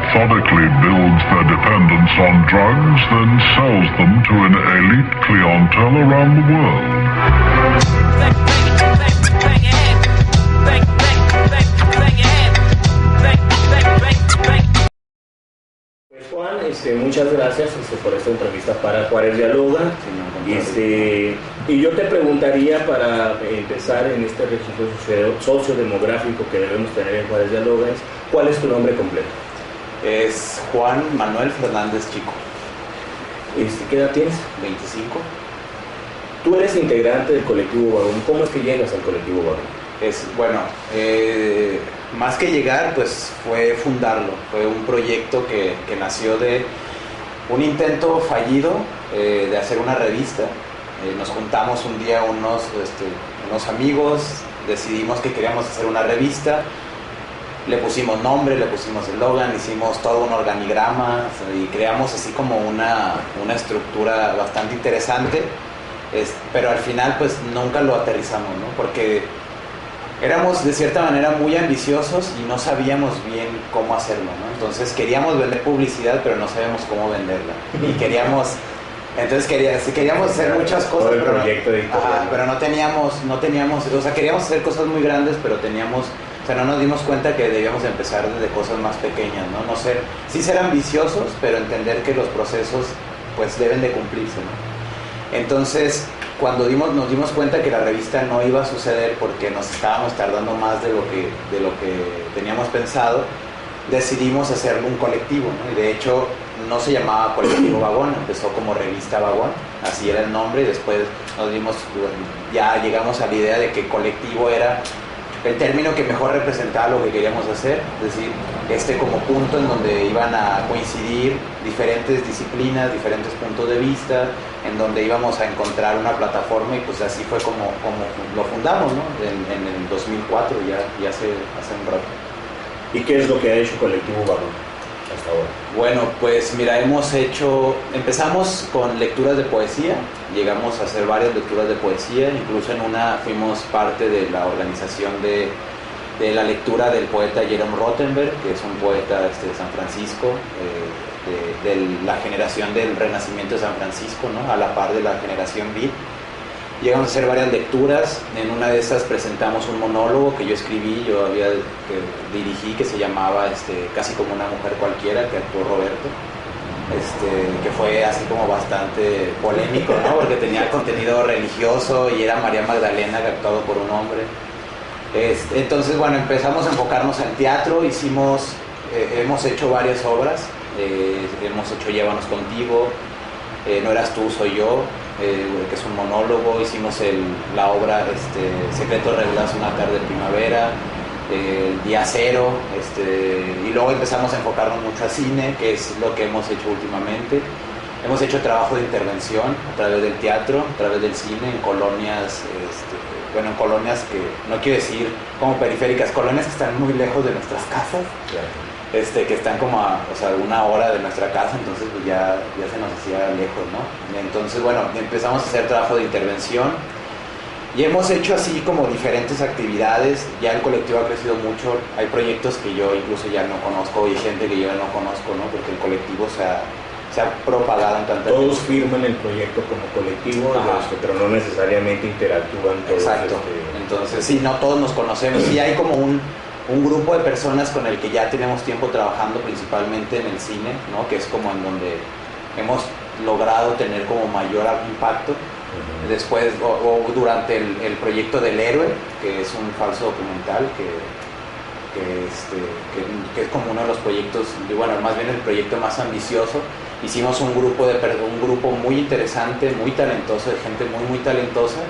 methodically builds their dependence on drugs, then sells them to an elite clientele around the world. Juan, muchas gracias por esta entrevista para Juárez Dialoga. Y yo te preguntaría, para empezar en este registro sociodemográfico que debemos tener en Juárez Dialoga, ¿cuál es tu nombre completo? Es Juan Manuel Fernández Chico. ¿Qué edad tienes? 25. Tú eres integrante del colectivo Vagón. ¿Cómo es que llegas al colectivo Vagón? Más que llegar, pues fue fundarlo. Fue un proyecto que nació de un intento fallido de hacer una revista. Nos juntamos un día unos amigos, decidimos que queríamos hacer una revista, le pusimos nombre, le pusimos eslogan, hicimos todo un organigrama y creamos así como una estructura bastante interesante, pero al final pues nunca lo aterrizamos, ¿no? Porque éramos de cierta manera muy ambiciosos y no sabíamos bien cómo hacerlo, ¿no? Entonces queríamos vender publicidad, pero no sabíamos cómo venderla. Y queríamos hacer muchas cosas, pero no teníamos, o sea, queríamos hacer cosas muy grandes, pero no nos dimos cuenta que debíamos empezar desde cosas más pequeñas, ¿no? Sí ser ambiciosos, pero entender que los procesos pues deben de cumplirse, ¿no? Entonces, cuando nos dimos cuenta que la revista no iba a suceder porque nos estábamos tardando más de lo que teníamos pensado, decidimos hacerlo un colectivo, ¿no? Y de hecho no se llamaba Colectivo Vagón, empezó como Revista Vagón, así era el nombre, y después ya llegamos a la idea de que colectivo era el término que mejor representaba lo que queríamos hacer, es decir, como punto en donde iban a coincidir diferentes disciplinas, diferentes puntos de vista, en donde íbamos a encontrar una plataforma, y pues así fue como lo fundamos, ¿no? En el 2004, ya hace un rato. ¿Y qué es lo que ha hecho Colectivo Vagón hasta ahora? Bueno, pues mira, empezamos con lecturas de poesía, llegamos a hacer varias lecturas de poesía, incluso en una fuimos parte de la organización de la lectura del poeta Jerome Rothenberg, que es un poeta de San Francisco, de la generación del Renacimiento de San Francisco, ¿no? A la par de la generación Beat. Llegamos a hacer varias lecturas, en una de estas presentamos un monólogo que yo escribí, que dirigí, que se llamaba Casi como una mujer cualquiera, que actuó Roberto, que fue así como bastante polémico, ¿no? Porque tenía contenido religioso y era María Magdalena, que actuado por un hombre. Entonces, bueno, empezamos a enfocarnos en teatro, hemos hecho varias obras, hemos hecho Llévanos contigo, No eras tú, soy yo, que es un monólogo, hicimos la obra Secretos revelados una tarde de primavera, Día Cero, y luego empezamos a enfocarnos mucho a cine, que es lo que hemos hecho últimamente. Hemos hecho trabajo de intervención a través del teatro, a través del cine, en colonias, en colonias que no quiero decir como periféricas, colonias que están muy lejos de nuestras casas. Claro. Que están como a una hora de nuestra casa, entonces pues ya se nos hacía lejos, ¿no? Entonces, bueno, empezamos a hacer trabajo de intervención y hemos hecho así como diferentes actividades. Ya el colectivo ha crecido mucho, hay proyectos que yo incluso ya no conozco y gente que yo ya no conozco, ¿no? Porque el colectivo se ha propagado en tantas... Todos firman el proyecto como colectivo, pero no necesariamente interactúan todos. Exacto, entonces sí, no todos nos conocemos, y hay como un grupo de personas con el que ya tenemos tiempo trabajando, principalmente en el cine, ¿no? Que es como en donde hemos logrado tener como mayor impacto. Después, o durante el proyecto del Héroe, que es un falso documental, que es como uno de los proyectos, más bien el proyecto más ambicioso. Hicimos un grupo muy interesante, muy talentoso, de gente muy, muy talentosa.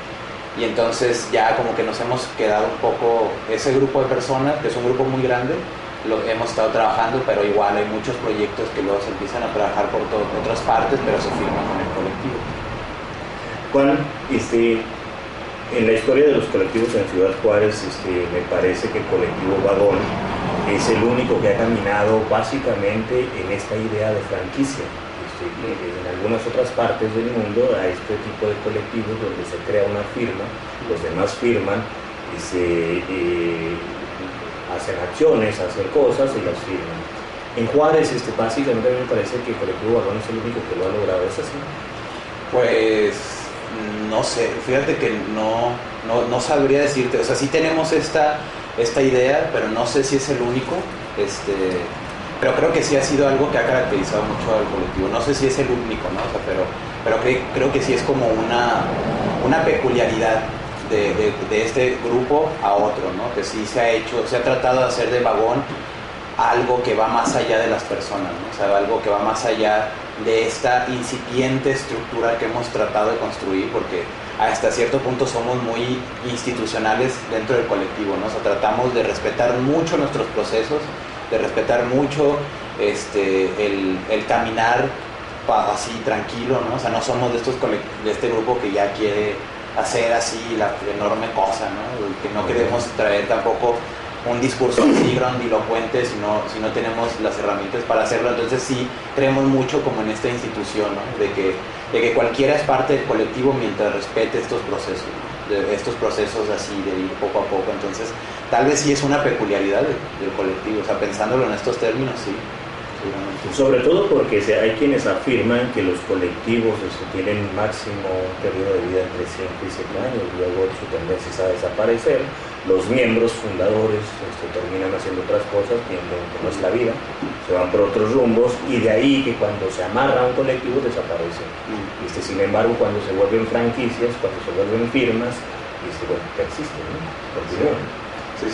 Y entonces ya como que nos hemos quedado un poco, ese grupo de personas, que es un grupo muy grande, lo hemos estado trabajando, pero igual hay muchos proyectos que luego se empiezan a trabajar por otras partes, pero se firman con el colectivo. Juan, en la historia de los colectivos en Ciudad Juárez, me parece que el colectivo Vagón es el único que ha caminado básicamente en esta idea de franquicia. En algunas otras partes del mundo hay este tipo de colectivos donde se crea una firma, los demás firman y hacen acciones, hacen cosas y las firman. En Juárez, básicamente a mí me parece que el colectivo Vagón es el único que lo ha logrado, ¿es así? Pues no sé, fíjate que no sabría decirte, o sea, sí tenemos esta idea, pero no sé si es el único, pero creo que sí ha sido algo que ha caracterizado mucho al colectivo, no sé si es el único, ¿no? O sea, pero creo que sí es como una peculiaridad de este grupo a otro, ¿no? Que sí se ha tratado de hacer de Vagón algo que va más allá de las personas, ¿no? O sea, algo que va más allá de esta incipiente estructura que hemos tratado de construir, porque hasta cierto punto somos muy institucionales dentro del colectivo, ¿no? O sea, tratamos de respetar mucho nuestros procesos, de respetar mucho el caminar así tranquilo, ¿no? O sea, no somos de este grupo que ya quiere hacer así la enorme cosa, ¿no? Que no queremos traer tampoco un discurso así grandilocuente si no tenemos las herramientas para hacerlo. Entonces sí creemos mucho como en esta institución, ¿no? de que cualquiera es parte del colectivo mientras respete estos procesos, ¿no? De estos procesos así de ir poco a poco. Entonces tal vez sí es una peculiaridad del colectivo, o sea, pensándolo en estos términos, sí. Sobre todo porque hay quienes afirman que los colectivos tienen máximo periodo de vida entre 5 y 7 años, luego su tendencia es a desaparecer, los miembros fundadores terminan haciendo otras cosas, viendo que no es la vida, se van por otros rumbos y de ahí que cuando se amarra a un colectivo desaparecen. Sin embargo, cuando se vuelven franquicias, cuando se vuelven firmas, bueno, persisten, ¿no? Continúan. Sí.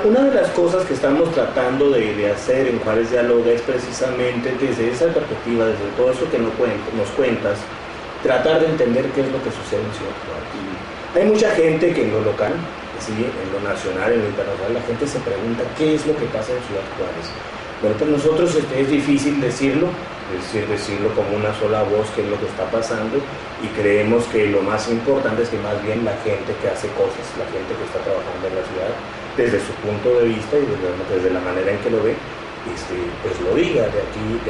Una de las cosas que estamos tratando de hacer en Juárez Dialoga es precisamente desde esa perspectiva, desde todo eso que nos cuentas, tratar de entender qué es lo que sucede en Ciudad Juárez. Hay mucha gente que en lo local, ¿sí? En lo nacional, en lo internacional, la gente se pregunta qué es lo que pasa en Ciudad Juárez. Bueno, pues nosotros es difícil decirlo, es decir, decirlo como una sola voz qué es lo que está pasando, y creemos que lo más importante es que más bien la gente que hace cosas, la gente que está trabajando en la ciudad, desde su punto de vista y desde la manera en que lo ve, pues lo diga, de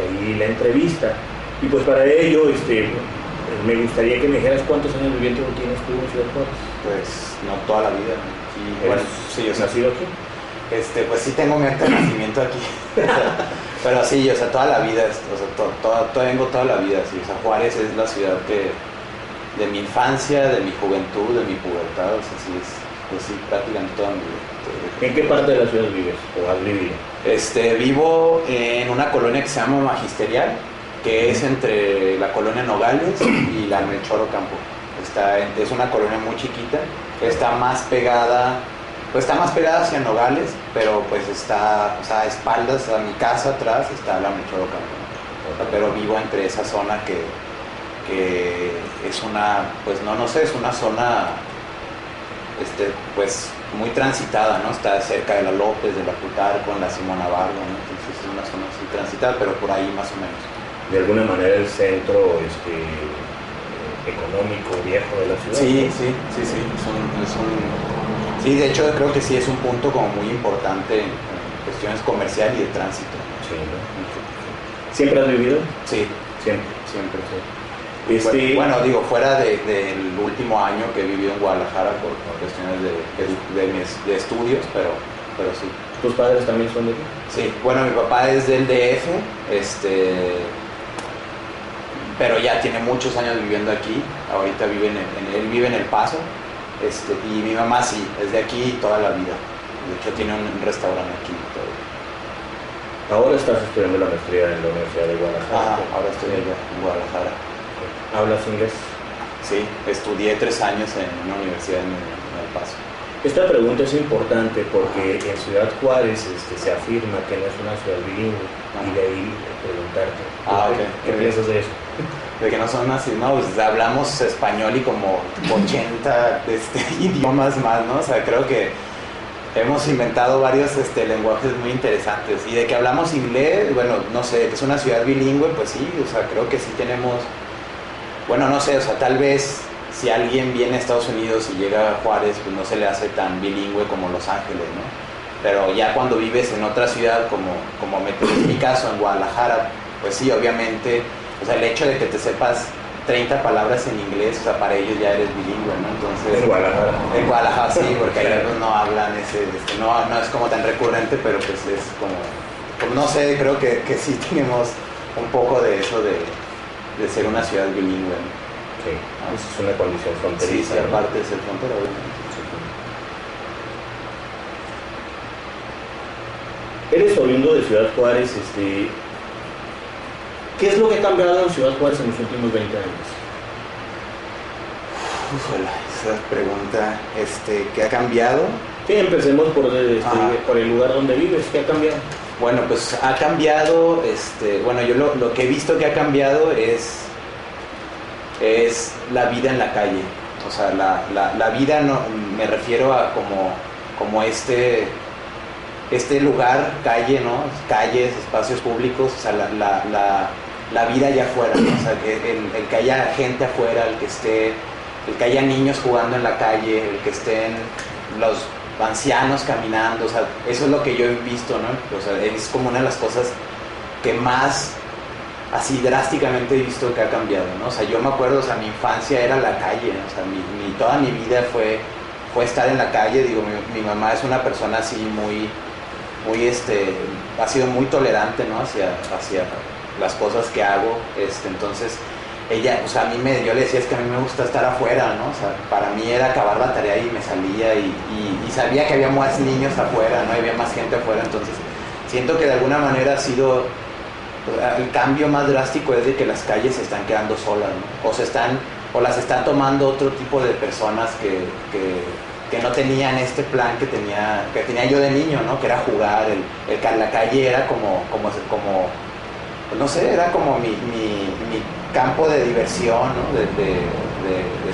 ahí la entrevista. Y pues para ello, me gustaría que me dijeras cuántos años viviendo tienes tú en Ciudad Juárez. Pues no toda la vida, ¿no? Y, bueno, sí, o sea, ¿nacido aquí? Pues sí tengo mi acta de nacimiento aquí, pero sí, o sea, toda la vida, tengo toda la vida, sí, o sea, Juárez es la ciudad que de mi infancia, de mi juventud, de mi pubertad, o sea, sí es, pues sí, prácticamente toda mi vida. ¿En qué parte de la ciudad vives o has vivido? Vivo en una colonia que se llama Magisterial, que es entre la colonia Nogales y la Melchor Ocampo. Es una colonia muy chiquita, está más pegada hacia Nogales, pero pues está, o sea, a espaldas a mi casa atrás está la Melchor Ocampo, ¿no? Pero vivo entre esa zona que es una, pues no sé, es una zona pues muy transitada, ¿no? Está cerca de la López, de la Plutarco, en la Simón Navarro, ¿no? Entonces es una zona así transitada, pero por ahí más o menos. De alguna manera el centro económico viejo de la ciudad. Sí, sí, de hecho creo que sí es un punto como muy importante en cuestiones comerciales y de tránsito. Sí, ¿no? ¿Siempre has vivido? Sí. Siempre, sí. Bueno, digo, fuera del último año que he vivido en Guadalajara por cuestiones de estudios, pero sí. ¿Tus padres también son de aquí? Sí, bueno, mi papá es del DF, pero ya tiene muchos años viviendo aquí. Ahorita él vive en El Paso, y mi mamá sí, es de aquí toda la vida. De hecho tiene un restaurante aquí y todo. Ahora estás estudiando la maestría en la Universidad de Guadalajara. Ahora estoy allá en Guadalajara. ¿Hablas inglés? Sí, estudié 3 años en una universidad en El Paso. Esta pregunta es importante porque en Ciudad Juárez se afirma que no es una ciudad bilingüe, y de ahí preguntarte. Okay. ¿Qué piensas de eso? De que no son así, no, pues hablamos español y como 80 idiomas más, ¿no? O sea, creo que hemos inventado varios lenguajes muy interesantes. Y de que hablamos inglés, bueno, no sé, que es una ciudad bilingüe, pues sí, o sea, creo que sí tenemos, bueno, no sé, o sea, tal vez si alguien viene a Estados Unidos y llega a Juárez, pues no se le hace tan bilingüe como Los Ángeles, ¿no? Pero ya cuando vives en otra ciudad, como en mi caso, en Guadalajara, pues sí, obviamente, o sea, el hecho de que te sepas 30 palabras en inglés, o sea, para ellos ya eres bilingüe, ¿no? Entonces, En Guadalajara. Sí, porque allá pues, no hablan no es como tan recurrente, pero pues es como no sé, creo que sí tenemos un poco de eso de ser una ciudad bilingüe, ¿no? Sí, eso es una condición fronteriza. Sí, aparte de ser frontera, obviamente. Eres oriundo de Ciudad Juárez, ¿qué es lo que ha cambiado en Ciudad Juárez en los últimos 20 años? Esa pregunta, ¿qué ha cambiado? Sí, empecemos por el lugar donde vives, ¿qué ha cambiado? Bueno, pues ha cambiado, bueno, yo lo que he visto que ha cambiado es la vida en la calle. O sea, la vida, no, me refiero a como este lugar, calle, ¿no? Calles, espacios públicos, o sea, la vida allá afuera, ¿no? O sea, el que haya gente afuera, el que haya niños jugando en la calle, el que estén los ancianos caminando, o sea, eso es lo que yo he visto, ¿no? O sea, es como una de las cosas que más así drásticamente he visto que ha cambiado, ¿no? O sea, yo me acuerdo, o sea, mi infancia era la calle, ¿no? O sea, toda mi vida fue estar en la calle. Digo, mi mamá es una persona así muy ha sido muy tolerante, ¿no? hacia las cosas que hago, entonces ella, o sea, yo le decía, es que a mí me gusta estar afuera, ¿no? O sea, para mí era acabar la tarea y me salía y sabía que había más niños afuera, ¿no? Había más gente afuera, entonces siento que de alguna manera ha sido, el cambio más drástico es de que las calles se están quedando solas, ¿no? O las están tomando otro tipo de personas que no tenían este plan que tenía yo de niño, ¿no? Que era jugar, la calle era como no sé, era como mi campo de diversión, ¿no? De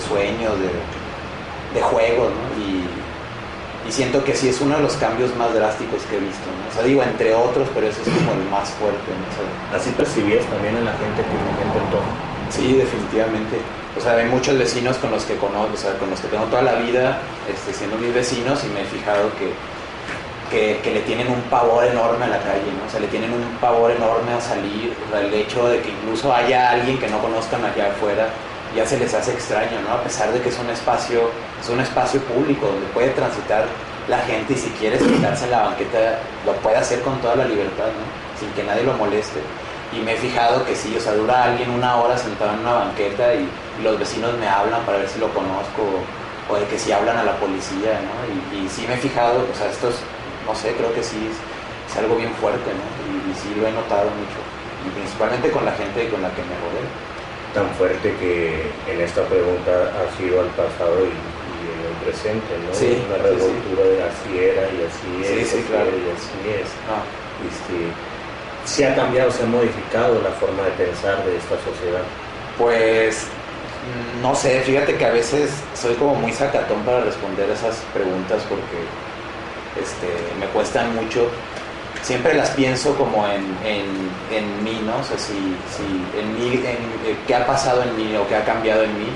sueños, de juegos, ¿no? Y siento que sí es uno de los cambios más drásticos que he visto, ¿no? O sea, digo, entre otros, pero ese es como el más fuerte, ¿no? O sea, ¿así percibías también en la gente que vivía en tu entorno? Sí, definitivamente. O sea, hay muchos vecinos con los que conozco, o sea, con los que tengo toda la vida siendo mis vecinos, y me he fijado que le tienen un pavor enorme a la calle, ¿no? O sea, le tienen un pavor enorme a salir. O sea, el hecho de que incluso haya alguien que no conozcan allá afuera ya se les hace extraño, ¿no? A pesar de que es un espacio público donde puede transitar la gente, y si quiere sentarse en la banqueta lo puede hacer con toda la libertad, ¿no? Sin que nadie lo moleste. Y me he fijado que sí, o sea, dura alguien 1 hora sentado en una banqueta y los vecinos me hablan para ver si lo conozco, o de que si hablan a la policía, ¿no? Y sí me he fijado, o sea, esto es, no sé, creo que sí es algo bien fuerte, ¿no? Y sí lo he notado mucho, y principalmente con la gente con la que me rodeo. Tan fuerte que en esta pregunta ha sido al pasado y en el presente, ¿no? Sí, una revoltura de así era y así es, sí, claro. y así es. ¿Se ha cambiado, se ha modificado la forma de pensar de esta sociedad? Pues no sé, fíjate que a veces soy como muy sacatón para responder esas preguntas porque me cuestan mucho. Siempre las pienso como en mí, ¿no? O sea, si en mí, qué ha pasado en mí o qué ha cambiado en mí.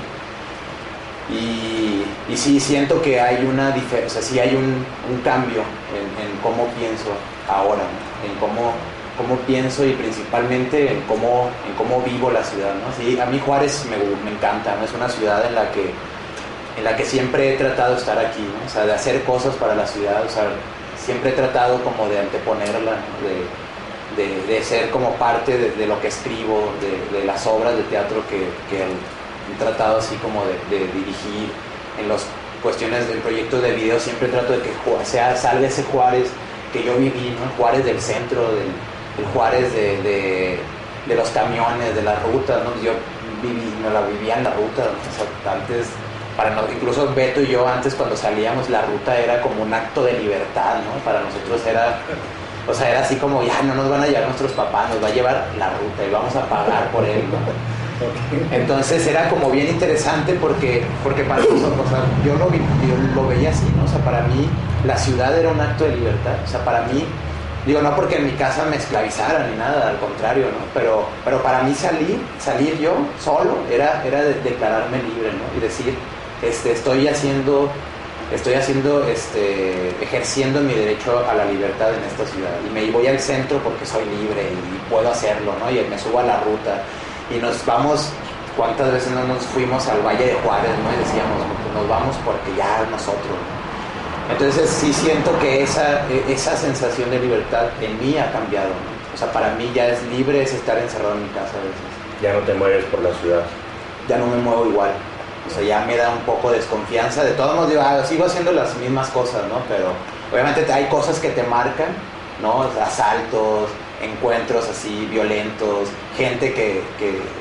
Y sí siento que hay una diferencia, o sea, sí hay un cambio en cómo pienso ahora, ¿no? En cómo pienso, y principalmente en cómo vivo la ciudad, ¿no? Sí, a mí Juárez me encanta, ¿no? Es una ciudad en la que siempre he tratado de estar aquí, ¿no? O sea, de hacer cosas para la ciudad, o sea, siempre he tratado como de anteponerla, ¿no? de ser como parte de lo que escribo, de las obras de teatro que he tratado así como de dirigir. En las cuestiones del proyecto de video siempre trato de que salga ese Juárez que yo viví, ¿no? El Juárez del centro, el Juárez de los camiones, de las rutas, ¿no? Yo me la vivía en la ruta, ¿no? O sea, antes, incluso Beto y yo antes cuando salíamos, la ruta era como un acto de libertad, ¿no? Para nosotros era así como, ya no nos van a llevar nuestros papás, nos va a llevar la ruta y vamos a pagar por él, ¿no? Entonces era como bien interesante porque para nosotros, o sea, yo lo veía así, ¿no? O sea, para mí la ciudad era un acto de libertad. O sea, para mí, digo, no porque en mi casa me esclavizaran ni nada, al contrario, ¿no? Pero para mí salir yo solo era declararme libre, ¿no? Y decir, estoy ejerciendo mi derecho a la libertad en esta ciudad, y me voy al centro porque soy libre y puedo hacerlo, ¿no? Y me subo a la ruta y nos vamos ¿Cuántas veces no nos fuimos al Valle de Juárez, ¿no? Y decíamos, pues nos vamos porque ya nosotros, ¿no? Entonces sí siento que esa sensación de libertad en mí ha cambiado, ¿no? O sea, para mí ya es libre es estar encerrado en mi casa a veces. Ya no te mueves por la ciudad. Ya no me muevo igual. O sea, ya me da un poco de desconfianza. De todos modos, digo, sigo haciendo las mismas cosas, ¿no? Pero obviamente hay cosas que te marcan, ¿no? Asaltos, encuentros así violentos, gente que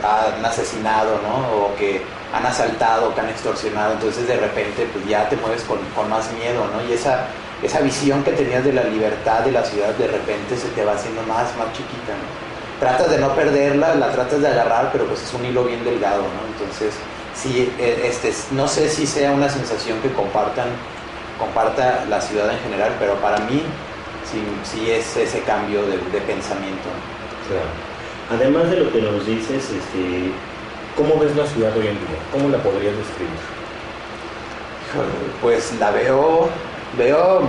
han asesinado, ¿no? O que han asaltado, que han extorsionado. Entonces de repente pues ya te mueves con más miedo, ¿no? Y esa visión que tenías de la libertad de la ciudad de repente se te va haciendo más chiquita, ¿no? Tratas de no perderla, la tratas de agarrar, pero pues es un hilo bien delgado, ¿no? Entonces sí, no sé si sea una sensación que comparta la ciudad en general, pero para mí sí es ese cambio de pensamiento. Claro. Además de lo que nos dices, ¿cómo ves la ciudad hoy en día? ¿Cómo la podrías describir? Pues la veo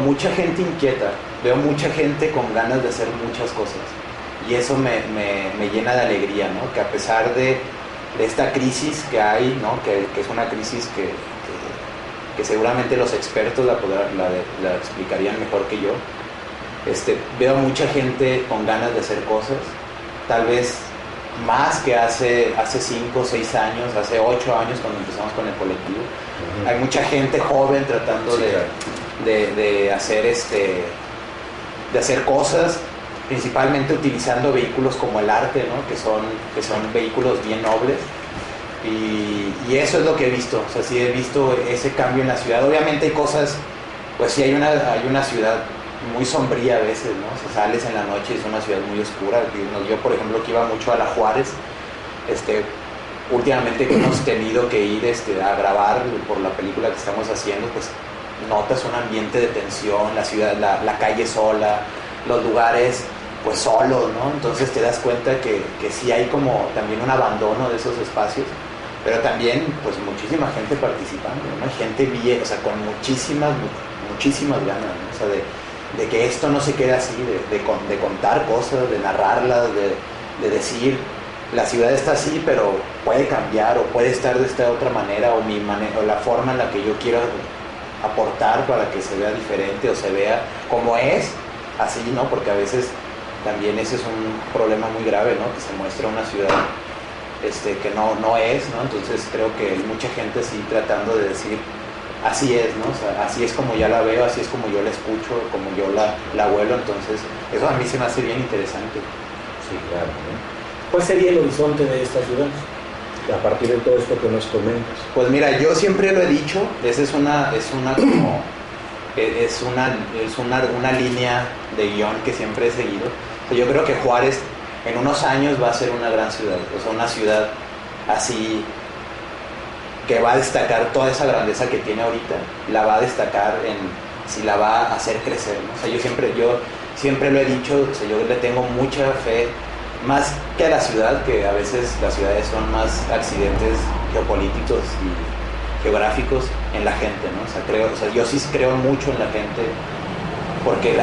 mucha gente inquieta, veo mucha gente con ganas de hacer muchas cosas y eso me llena de alegría, ¿no? Que a pesar de esta crisis que hay, ¿no? Que es una crisis que seguramente los expertos la explicarían mejor que yo. Veo mucha gente con ganas de hacer cosas, tal vez más que hace 5 o 6 años, hace 8 años cuando empezamos con el colectivo. Uh-huh. Hay mucha gente joven tratando de hacer cosas, principalmente utilizando vehículos como el arte, ¿no? que son vehículos bien nobles. Y eso es lo que he visto, o sea, sí he visto ese cambio en la ciudad. Obviamente hay cosas, pues sí hay una ciudad muy sombría a veces, ¿no? O sea, sales en la noche y es una ciudad muy oscura. Yo, por ejemplo, que iba mucho a la Juárez, últimamente que hemos tenido que ir a grabar por la película que estamos haciendo, pues notas un ambiente de tensión, la ciudad, la calle sola, los lugares pues solos, ¿no? Entonces te das cuenta que sí hay como también un abandono de esos espacios, pero también pues muchísima gente participando, ¿no? Gente o sea, con muchísimas ganas, ¿no? O sea, de que esto no se quede así, de contar cosas, de narrarlas, de decir, la ciudad está así, pero puede cambiar, o puede estar de esta otra manera, o la forma en la que yo quiero aportar para que se vea diferente, o se vea como es, así, ¿no? Porque a veces también ese es un problema muy grave, ¿no? Que se muestra una ciudad que no es, ¿no? Entonces creo que hay mucha gente así tratando de decir, así es, ¿no? O sea, así es como ya la veo, así es como yo la escucho, como yo la huelo. Entonces eso a mí se me hace bien interesante. Sí, claro, ¿no? ¿Cuál sería el horizonte de esta ciudad a partir de todo esto que nos comentas? Pues mira, yo siempre lo he dicho, esa es una línea de guión que siempre he seguido. O sea, yo creo que Juárez en unos años va a ser una gran ciudad, o sea, una ciudad así que va a destacar toda esa grandeza que tiene ahorita, la va a destacar si la va a hacer crecer, ¿no? O sea, yo siempre lo he dicho, o sea, yo le tengo mucha fe, más que a la ciudad, que a veces las ciudades son más accidentes geopolíticos y geográficos, en la gente, ¿no? O sea, yo sí creo mucho en la gente, porque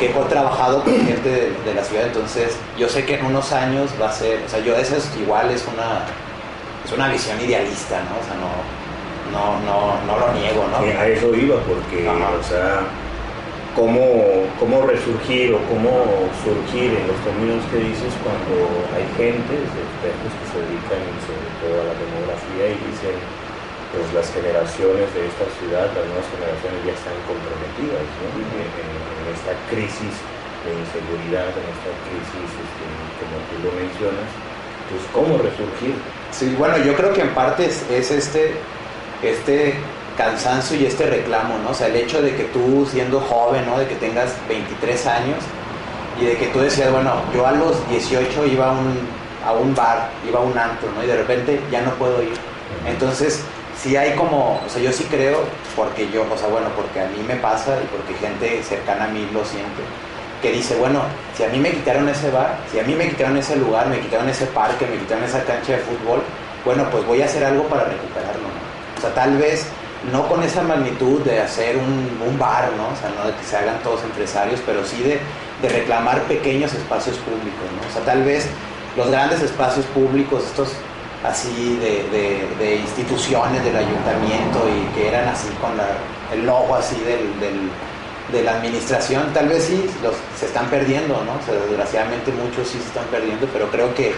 he trabajado con gente de la ciudad, entonces yo sé que en unos años va a ser, o sea, eso igual es una visión idealista, ¿no? O sea, no lo niego, ¿no? A eso iba, porque, o sea, cómo resurgir o cómo surgir en los términos que dices cuando hay gente, expertos que se dedican sobre todo a la demografía y dicen, pues las generaciones de esta ciudad, las nuevas generaciones ya están comprometidas, ¿no? En esta crisis de inseguridad, en esta crisis, como tú lo mencionas, pues ¿cómo resurgir? Sí, bueno, yo creo que en parte es este cansancio y este reclamo, ¿no? O sea, el hecho de que tú siendo joven, ¿no? De que tengas 23 años y de que tú decías, bueno, yo a los 18 iba a un bar, iba a un antro, ¿no? Y de repente ya no puedo ir. Entonces, sí hay como, o sea, yo sí creo, porque a mí me pasa y porque gente cercana a mí lo siente, que dice, bueno, si a mí me quitaron ese bar, si a mí me quitaron ese lugar, me quitaron ese parque, me quitaron esa cancha de fútbol, bueno, pues voy a hacer algo para recuperarlo, ¿no? O sea, tal vez no con esa magnitud de hacer un bar, ¿no? O sea, no de que se hagan todos empresarios, pero sí de reclamar pequeños espacios públicos, ¿no? O sea, tal vez los grandes espacios públicos, estos así de instituciones del ayuntamiento y que eran así con el logo así de la administración. Tal vez sí se están perdiendo, ¿no? O sea, desgraciadamente muchos sí se están perdiendo, pero creo que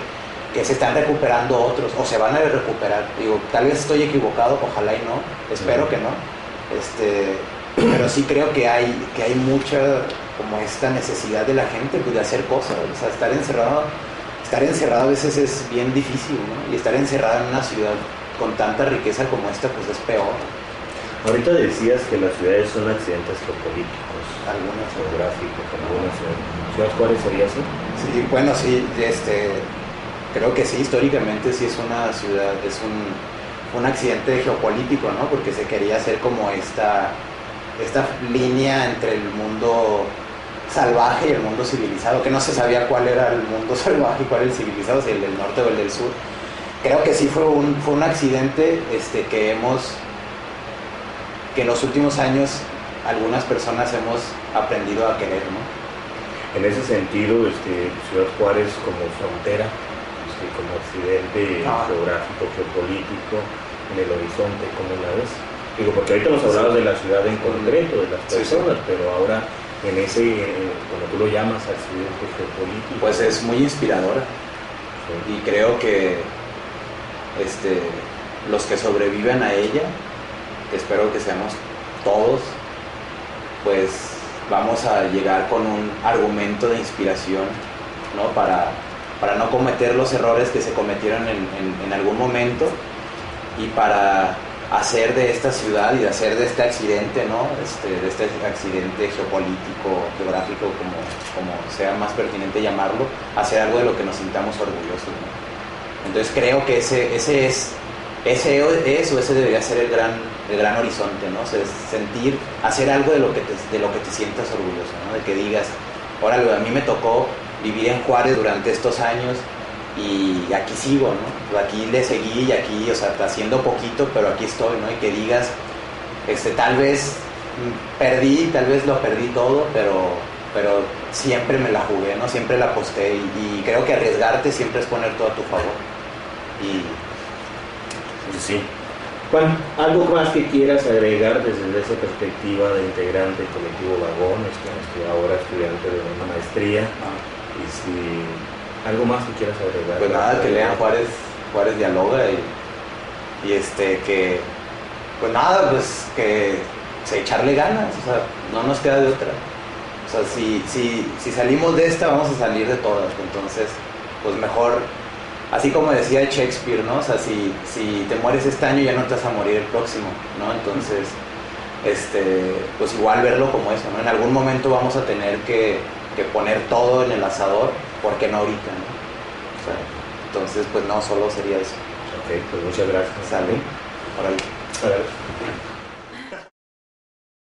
se están recuperando otros, o se van a recuperar. Digo, tal vez estoy equivocado, ojalá y no, espero que no. Pero sí creo que hay mucha como esta necesidad de la gente, pues, de hacer cosas. O sea, estar encerrado a veces es bien difícil, ¿no? Y estar encerrado en una ciudad con tanta riqueza como esta, pues es peor. Ahorita decías que las ciudades son accidentes geopolíticos, Algunas geográficos, algunas ciudades. ¿Cuáles sería así? Sí, bueno, sí, creo que sí, históricamente sí es una ciudad, es un accidente geopolítico, ¿no? Porque se quería hacer como esta línea entre el mundo salvaje y el mundo civilizado, que no se sabía cuál era el mundo salvaje y cuál era el civilizado, si el del norte o el del sur. Creo que sí fue un accidente que en los últimos años algunas personas hemos aprendido a querer, ¿no? En ese sentido, Ciudad Juárez como frontera, como accidente geográfico, geopolítico, en el horizonte, ¿cómo la ves? Digo, porque ahorita nos hablabas de la ciudad en concreto, de las personas, sí. Pero ahora en ese, como tú lo llamas, accidente geopolítico. Pues es muy inspiradora. Sí. Y creo que los que sobreviven a ella, que espero que seamos todos, pues vamos a llegar con un argumento de inspiración, ¿no? Para no cometer los errores que se cometieron en algún momento, y para hacer de esta ciudad y de hacer de este accidente, ¿no? De este accidente geopolítico, geográfico, como sea más pertinente llamarlo, hacer algo de lo que nos sintamos orgullosos, ¿no? Entonces creo que ese debería ser el gran horizonte, ¿no? O sea, hacer algo de lo que te sientas orgulloso, ¿no? De que digas, órale, a mí me tocó vivir en Juárez durante estos años y aquí sigo, ¿no? Aquí le seguí y aquí, o sea, haciendo poquito, pero aquí estoy, ¿no? Y que digas, tal vez tal vez lo perdí todo, pero siempre me la jugué, ¿no? Siempre la aposté, y creo que arriesgarte siempre es poner todo a tu favor. Y sí. Juan, ¿algo más que quieras agregar desde esa perspectiva de integrante del colectivo Vagón, ahora estudiante de una maestría? ¿Algo más que quieras agregar? Pues nada, que lean Juárez Dialoga y que, pues nada, pues que echarle ganas, o sea, no nos queda de otra. O sea, si salimos de esta, vamos a salir de todas. Entonces, pues mejor, así como decía Shakespeare, ¿no? O sea, si te mueres este año, ya no te vas a morir el próximo, ¿no? Entonces, pues igual verlo como eso, ¿no? En algún momento vamos a tener que poner todo en el asador, ¿por qué no ahorita, no? O sea, entonces, pues no, solo sería eso. Ok, pues muchas gracias. Sale. Órale.